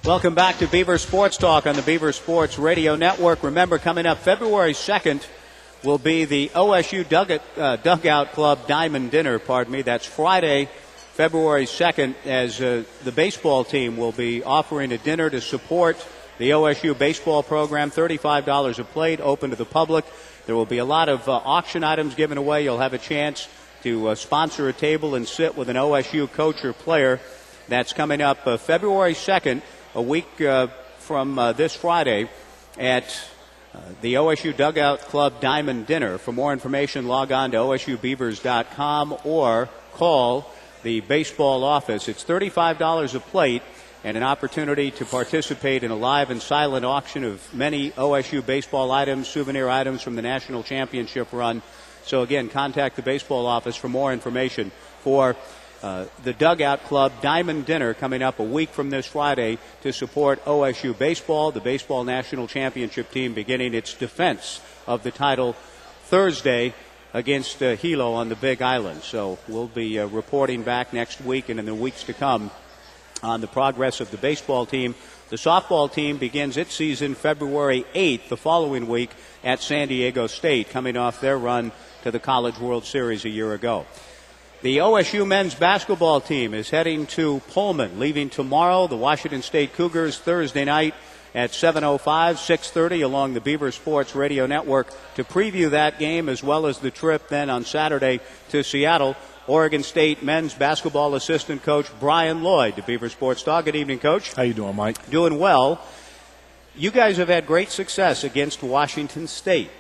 Welcome back to Beaver Sports Talk on the Beaver Sports Radio Network. Remember, coming up February 2nd will be the OSU Dugout Club Diamond Dinner. That's Friday, February 2nd, as the baseball team will be offering a dinner to support the OSU baseball program. $35 a plate, open to the public. There will be a lot of auction items given away. You'll have a chance to sponsor a table and sit with an OSU coach or player. That's coming up February 2nd, a week from this Friday at the OSU Dugout Club Diamond Dinner. For more information, log on to OSUBeavers.com or call the baseball office. It's $35 a plate and an opportunity to participate in a live and silent auction of many OSU baseball items, souvenir items from the national championship run. So again, contact the baseball office for more information for the Dugout Club Diamond Dinner coming up a week from this Friday to support OSU baseball. The baseball national championship team beginning its defense of the title Thursday against Hilo on the Big Island. So we'll be reporting back next week and in the weeks to come on the progress of the baseball team. The softball team begins its season February 8th, the following week, at San Diego State, coming off their run to the College World Series a year ago. The OSU men's basketball team is heading to Pullman, leaving tomorrow. The Washington State Cougars Thursday night at 7:05, 6:30 along the Beaver Sports Radio Network to preview that game, as well as the trip then on Saturday to Seattle. Oregon State men's basketball assistant coach Brian Loyd to Beaver Sports Talk. Good evening, Coach. How you doing, Mike? Doing well. You guys have had great success against Washington State,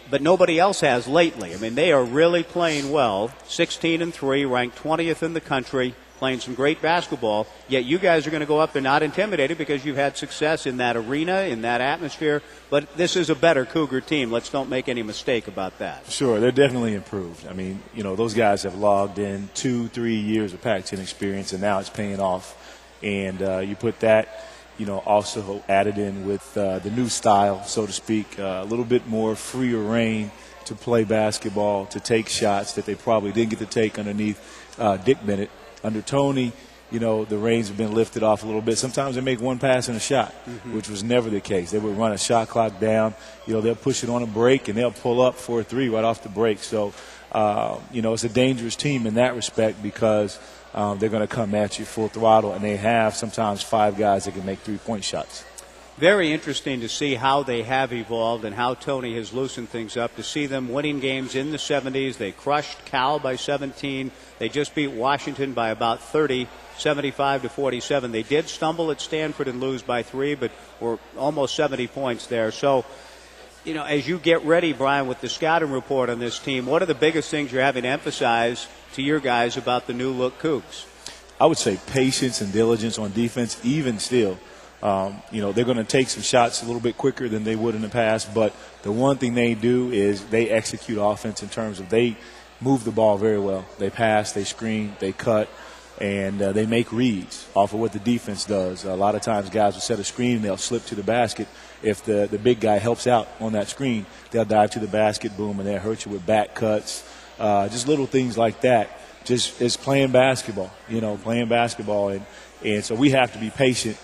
but nobody else has lately. I mean, they are really playing well. 16-3, ranked 20th in the country, playing some great basketball. Yet you guys are going to go up there not intimidated because you've had success in that arena, in that atmosphere. But this is a better Cougar team. Let's don't make any mistake about that. Sure, they're definitely improved. I mean, those guys have logged in 2-3 years of Pac-10 experience, and now it's paying off. And you put that, also added in with the new style, so to speak, a little bit more freer reign to play basketball, to take shots that they probably didn't get to take underneath Dick Bennett. Under Tony, the reins have been lifted off a little bit. Sometimes they make one pass and a shot, which was never the case. They would run a shot clock down. They'll push it on a break, and they'll pull up for a three right off the break. So, it's a dangerous team in that respect because they're going to come at you full throttle, and they have sometimes 5 guys that can make three-point shots. Very interesting to see how they have evolved and how Tony has loosened things up, to see them winning games in the 70s. They crushed Cal by 17. They just beat Washington by about 30, 75-47. They did stumble at Stanford and lose by 3, but were almost 70 points there. So, as you get ready, Brian, with the scouting report on this team, what are the biggest things you're having to emphasize to your guys about the new look Cougs? I would say patience and diligence on defense, even still. They're going to take some shots a little bit quicker than they would in the past, but the one thing they do is they execute offense in terms of they move the ball very well. They pass, they screen, they cut, and they make reads off of what the defense does. A lot of times guys will set a screen and they'll slip to the basket. If the big guy helps out on that screen, they'll dive to the basket, boom, and they'll hurt you with back cuts, just little things like that. Just it's playing basketball, and so we have to be patient.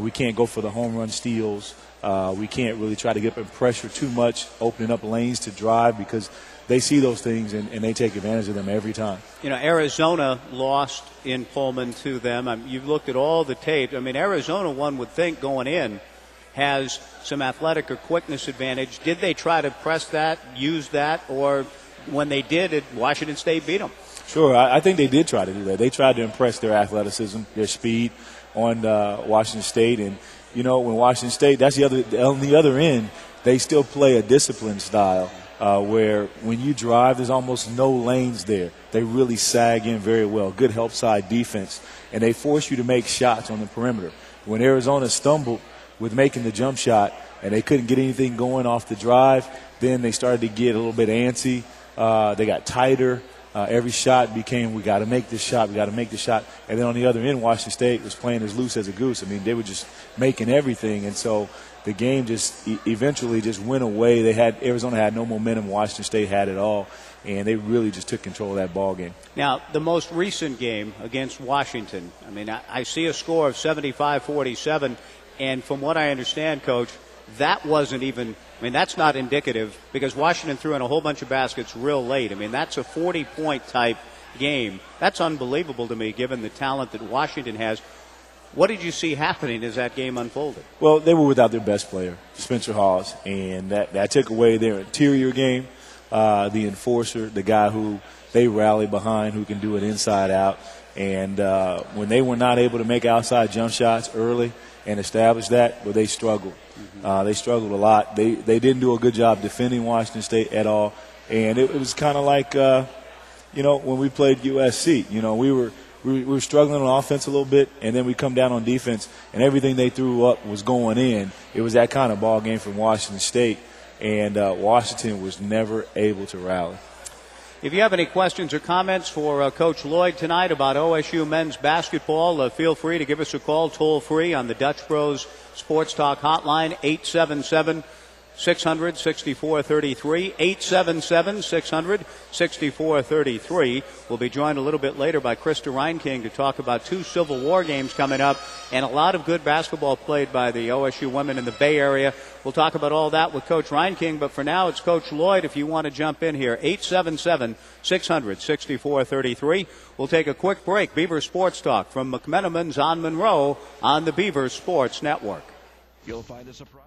We can't go for the home run steals. We can't really try to get up and pressure too much, opening up lanes to drive, because they see those things and they take advantage of them every time. Arizona lost in Pullman to them. You've looked at all the tape. Arizona, one would think going in, has some athletic or quickness advantage. Did they try to press that, use that, or when they did, Washington State beat them? Sure, I think they did try to do that. They tried to impress their athleticism, their speed on Washington State. And, when Washington State, on the other end, they still play a disciplined style where when you drive, there's almost no lanes there. They really sag in very well. Good help side defense. And they force you to make shots on the perimeter. When Arizona stumbled with making the jump shot and they couldn't get anything going off the drive, then they started to get a little bit antsy. They got tighter. Every shot became, we got to make this shot, we got to make this shot. And then on the other end, Washington State was playing as loose as a goose. They were just making everything. And so the game just eventually just went away. Arizona had no momentum. Washington State had it all. and they really just took control of that ball game. Now, the most recent game against Washington, I mean, I see a score of 75-47, and from what I understand, Coach, that wasn't even, I mean, that's not indicative because Washington threw in a whole bunch of baskets real late. I mean, that's a 40-point type game. That's unbelievable to me given the talent that Washington has. What did you see happening as that game unfolded? Well, they were without their best player, Spencer Hawes, and that took away their interior game, the enforcer, the guy who they rally behind, who can do it inside out. And when they were not able to make outside jump shots early and establish that, well, they struggled. They struggled a lot. They didn't do a good job defending Washington State at all. And it was kind of like, when we played USC, we were struggling on offense a little bit, and then we come down on defense, and everything they threw up was going in. It was that kind of ball game from Washington State, and Washington was never able to rally. If you have any questions or comments for Coach Loyd tonight about OSU men's basketball, feel free to give us a call toll free on the Dutch Bros Sports Talk hotline, 877-600-6433, 877-600-6433. We'll be joined a little bit later by Krista Reinking to talk about 2 Civil War games coming up and a lot of good basketball played by the OSU women in the Bay Area. We'll talk about all that with Coach Reinking, but for now it's Coach Loyd if you want to jump in here, 877-600-6433. We'll take a quick break. Beaver Sports Talk from McMenamin's on Monroe on the Beaver Sports Network. You'll find a surprise.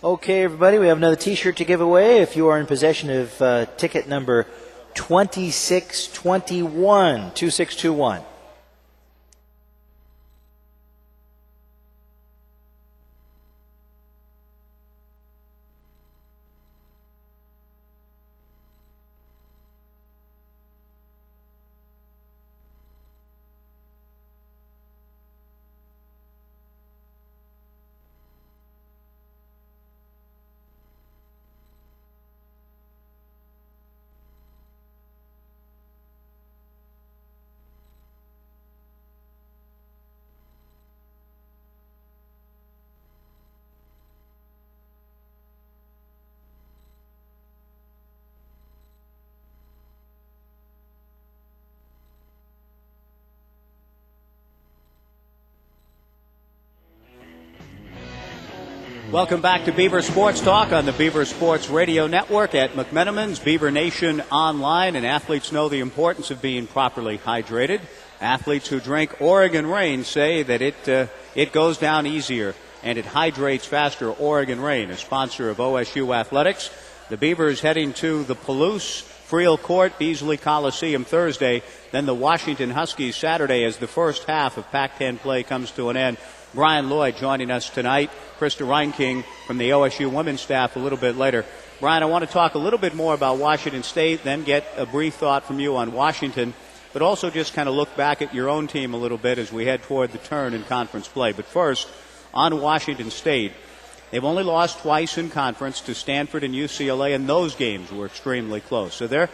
Okay, everybody, we have another T-shirt to give away. If you are in possession of ticket number 2621. Welcome back to Beaver Sports Talk on the Beaver Sports Radio Network at McMenamin's, Beaver Nation Online, and athletes know the importance of being properly hydrated. Athletes who drink Oregon Rain say that it goes down easier and it hydrates faster. Oregon Rain, a sponsor of OSU Athletics. The Beavers heading to the Palouse Friel Court, Beasley Coliseum Thursday, then the Washington Huskies Saturday as the first half of Pac-10 play comes to an end. Brian Loyd joining us tonight. Krista Reinking from the OSU women's staff a little bit later. Brian, I want to talk a little bit more about Washington State, then get a brief thought from you on Washington, but also just kind of look back at your own team a little bit as we head toward the turn in conference play. But first, on Washington State, They've only lost twice in conference to Stanford and UCLA, and those games were extremely close. So they're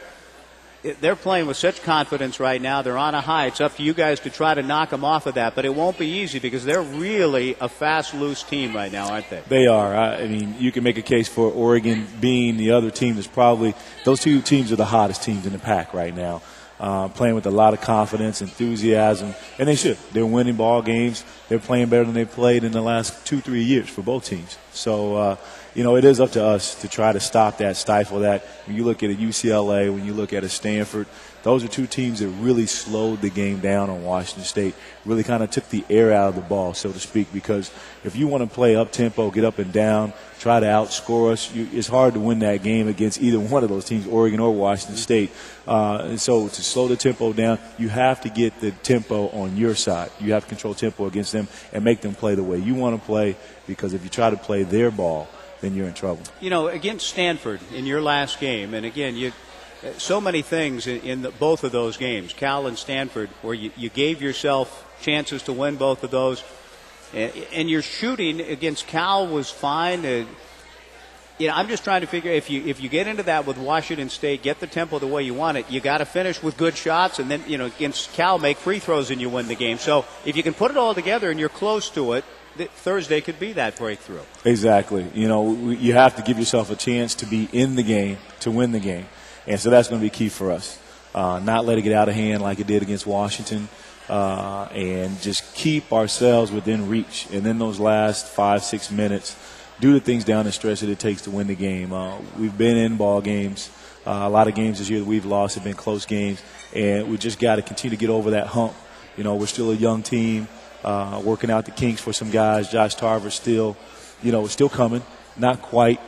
playing with such confidence right now. They're on a high. It's up to you guys to try to knock them off of that, but it won't be easy because they're really a fast, loose team right now, aren't they? They are. I mean, you can make a case for Oregon being the other team that's probably – those two teams are the hottest teams in the pack right now. Playing with a lot of confidence, enthusiasm, and they should. They're winning ball games. They're playing better than they played in the last 2-3 years for both teams. So, it is up to us to try to stop that, stifle that. When you look at a UCLA, when you look at a Stanford, those are two teams that really slowed the game down on Washington State, really kind of took the air out of the ball, so to speak, because if you want to play up-tempo, get up and down, try to outscore us, it's hard to win that game against either one of those teams, Oregon or Washington State. And so to slow the tempo down, you have to get the tempo on your side. You have to control tempo against them and make them play the way you want to play, because if you try to play their ball, then you're in trouble. Against Stanford in your last game, and again, so many things in both of those games, Cal and Stanford, where you gave yourself chances to win both of those, and your shooting against Cal was fine. I'm just trying to figure if you get into that with Washington State, get the tempo the way you want it, you got to finish with good shots, and then against Cal, make free throws and you win the game. So if you can put it all together and you're close to it, Thursday could be that breakthrough. Exactly. You have to give yourself a chance to be in the game to win the game. And so that's going to be key for us. Not let it get out of hand like it did against Washington, and just keep ourselves within reach. And then those last 5-6 minutes, do the things down the stretch that it takes to win the game. We've been in ball games. A lot of games this year that we've lost have been close games, and we just got to continue to get over that hump. We're still a young team, working out the kinks for some guys. Josh Tarver's still coming, not quite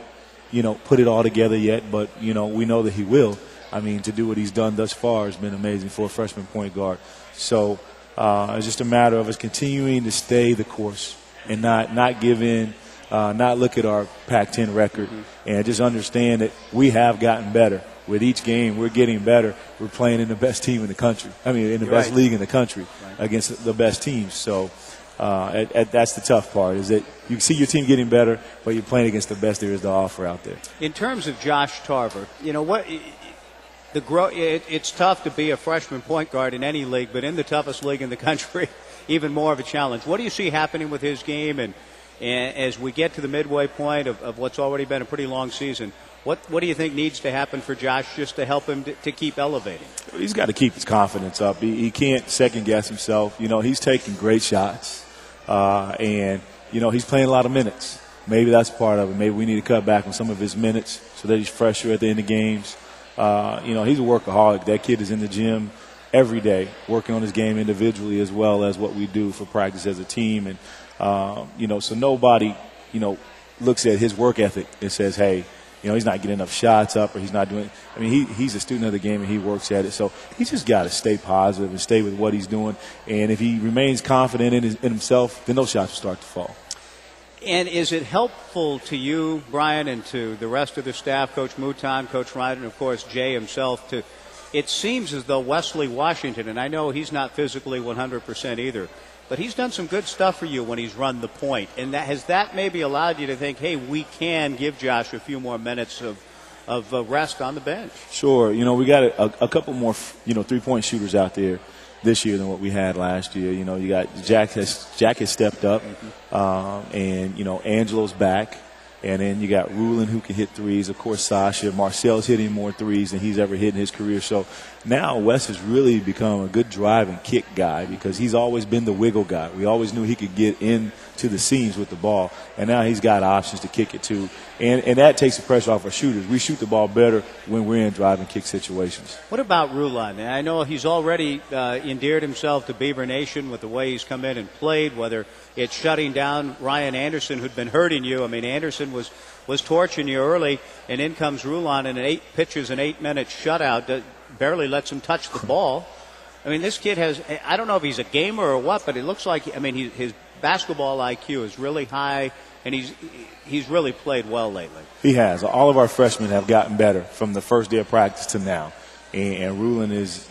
put it all together yet, but, we know that he will. I mean, to do what he's done thus far has been amazing for a freshman point guard. So it's just a matter of us continuing to stay the course and not give in, not look at our Pac-10 record, and just understand that we have gotten better. With each game, we're getting better. We're playing in the best team in the country. I mean, in the best league in the country against the best teams. So that's the tough part, is that you see your team getting better, but you're playing against the best there is to offer out there. In terms of Josh Tarver, it's tough to be a freshman point guard in any league, but in the toughest league in the country, even more of a challenge. What do you see happening with his game, and as we get to the midway point of what's already been a pretty long season, what do you think needs to happen for Josh just to help him to keep elevating? He's got to keep his confidence up. He can't second-guess himself. He's taking great shots, and he's playing a lot of minutes. Maybe that's part of it. Maybe we need to cut back on some of his minutes so that he's fresher at the end of games. He's a workaholic. That kid is in the gym every day working on his game individually as well as what we do for practice as a team. And, so nobody, looks at his work ethic and says, hey, he's not getting enough shots up, or he's not doing – I mean, he's a student of the game and he works at it. So he's just got to stay positive and stay with what he's doing. And if he remains confident in himself, then those shots will start to fall. And is it helpful to you, Brian, and to the rest of the staff, Coach Mouton, Coach Ryan, and, of course, Jay himself, it seems as though Wesley Washington, and I know he's not physically 100% either, but he's done some good stuff for you when he's run the point. And has that maybe allowed you to think, hey, we can give Josh a few more minutes of rest on the bench? Sure. We got a couple more, three-point shooters out there this year than what we had last year. You got Jack has stepped up, and Angelo's back, and then you got Rulin who can hit threes. Of course, Sasha, Marcel's hitting more threes than he's ever hit in his career. So now Wes has really become a good drive and kick guy, because he's always been the wiggle guy. We always knew he could get into the seams with the ball, and now he's got options to kick it too. And that takes the pressure off our shooters. We shoot the ball better when we're in drive and kick situations. What about Rulon? I know he's already endeared himself to Beaver Nation with the way he's come in and played, whether it's shutting down Ryan Anderson, who'd been hurting you. I mean, Anderson was torching you early, and in comes Rulon in 8 pitches, an 8-minute shutout that barely lets him touch the ball. I mean, this kid has, I don't know if he's a gamer or what, but it looks like, his basketball IQ is really high, and he's really played well lately. He has. All of our freshmen have gotten better from the first day of practice to now. And Rulon is,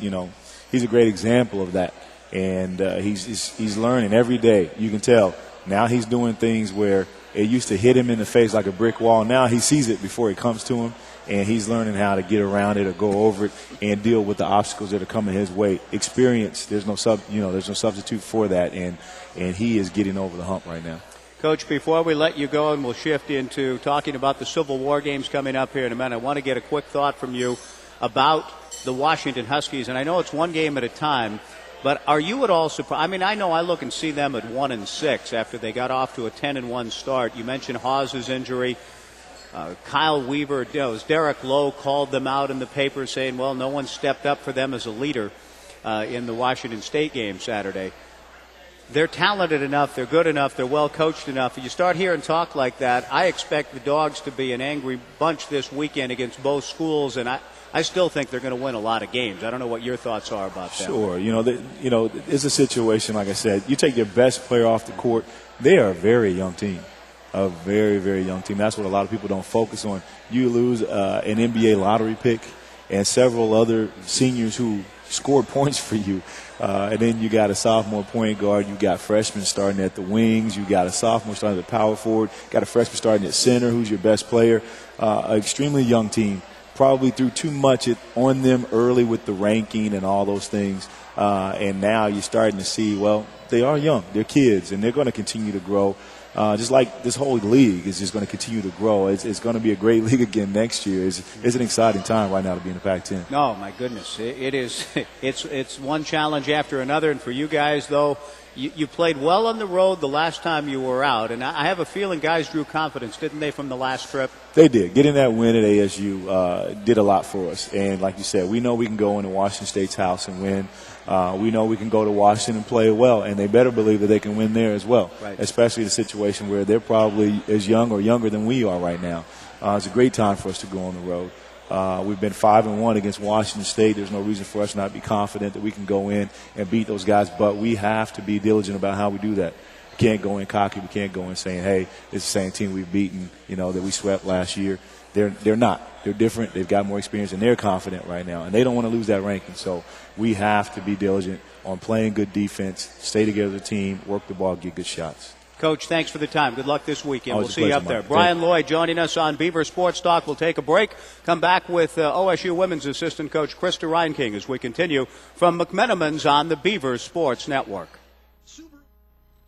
he's a great example of that. And he's learning every day. You can tell. Now he's doing things where it used to hit him in the face like a brick wall. Now he sees it before it comes to him, and he's learning how to get around it or go over it and deal with the obstacles that are coming his way. Experience, there's no substitute for that, and he is getting over the hump right now. Coach, before we let you go and we'll shift into talking about the Civil War games coming up here in a minute, I want to get a quick thought from you about the Washington Huskies. And I know it's one game at a time, but are you at all surprised? I mean, I know I look and see them at 1-6 after they got off to a 10-1 start. You mentioned Hawes' injury. Kyle Weaver, it was Derek Lowe called them out in the paper saying, well, no one stepped up for them as a leader in the Washington State game Saturday. They're talented enough, they're good enough, they're well coached enough. If you start hearing talk like that, I expect the Dogs to be an angry bunch this weekend against both schools, and I still think they're going to win a lot of games. I don't know what your thoughts are about that. Sure. It's a situation, like I said, you take your best player off the court, they are a very young team. A very, very young team. That's what a lot of people don't focus on. You lose an NBA lottery pick and several other seniors who scored points for you. And then you got a sophomore point guard. You got freshmen starting at the wings. You got a sophomore starting at the power forward. Got a freshman starting at center, who's your best player. An extremely young team. Probably threw too much on them early with the ranking and all those things. And now you're starting to see, well, they are young. They're kids, and they're going to continue to grow. Just like this whole league is just going to continue to grow. It's going to be a great league again next year. It's an exciting time right now to be in the Pac-10. No, my goodness. It is. It's one challenge after another. And for you guys, though, you played well on the road the last time you were out. And I have a feeling guys drew confidence, didn't they, from the last trip? They did. Getting that win at ASU did a lot for us. And like you said, we know we can go into Washington State's house and win. We know we can go to Washington and play well, and they better believe that they can win there as well, right. Especially the situation where they're probably as young or younger than we are right now. It's a great time for us to go on the road. We've been 5-1 against Washington State. There's no reason for us not to be confident that we can go in and beat those guys, but we have to be diligent about how we do that. We can't go in cocky. We can't go in saying, hey, it's the same team we've beaten, that we swept last year. They're not. They're different. They've got more experience, and they're confident right now. And they don't want to lose that ranking. So we have to be diligent on playing good defense, stay together as a team, work the ball, get good shots. Coach, thanks for the time. Good luck this weekend. Always we'll see you up there. Mike. Brian Loyd joining us on Beaver Sports Talk. We'll take a break. Come back with OSU women's assistant coach Krista Reinking as we continue from McMenamin's on the Beaver Sports Network.